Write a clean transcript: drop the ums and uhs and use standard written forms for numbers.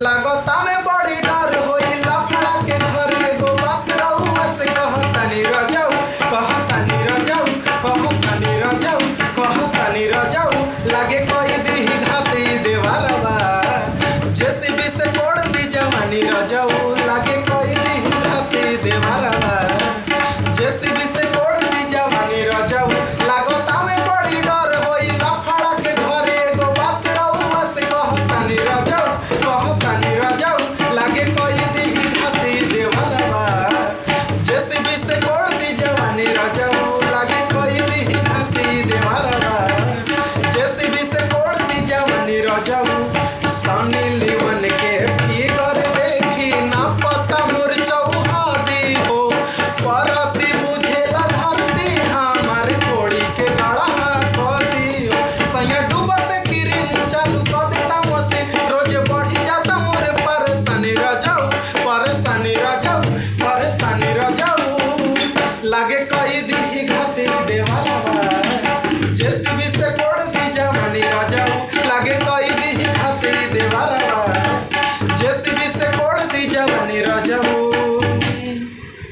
लागता में बड़ी डर होई लफड़ा के घरे एगो बात रउआ से कहतानी रजाऊ कहतानी रजाऊ कहतानी रजाऊ कहतानी रजाऊ लागे कोई दी घाती देवारवा जेसीबी से कोड़ दी जवानी रजाऊ लागे कोई दी घाती देवारवा जेसीबी से कोड़ दी जवानी रजाऊ लागता में बड़ी डर होई लफड़ा के घरे एगो बात रउआ से कहतानी रजाऊ कहतानी रजाऊ लागे कोई दी घाती देवारवा जेसीबी से कोड़ दी जवानी रजाऊ लागे कोई दी घाती देवारवा जेसीबी से कोड़ दी जवानी रजाऊ सनी लीवन के फिगर देखी ना पता मोर चौहादी हो परती बुझेला धरती हमार कोड़ी के गड़ा कदी हो सैया डूबत किरिन चालू कर देता मसे रोज बढ़ी जाता मोरे परेशानी रजाऊ परेशानी रजाऊ परेशानी रजाऊ लागे कई दी घाती देवाला जेसीबी से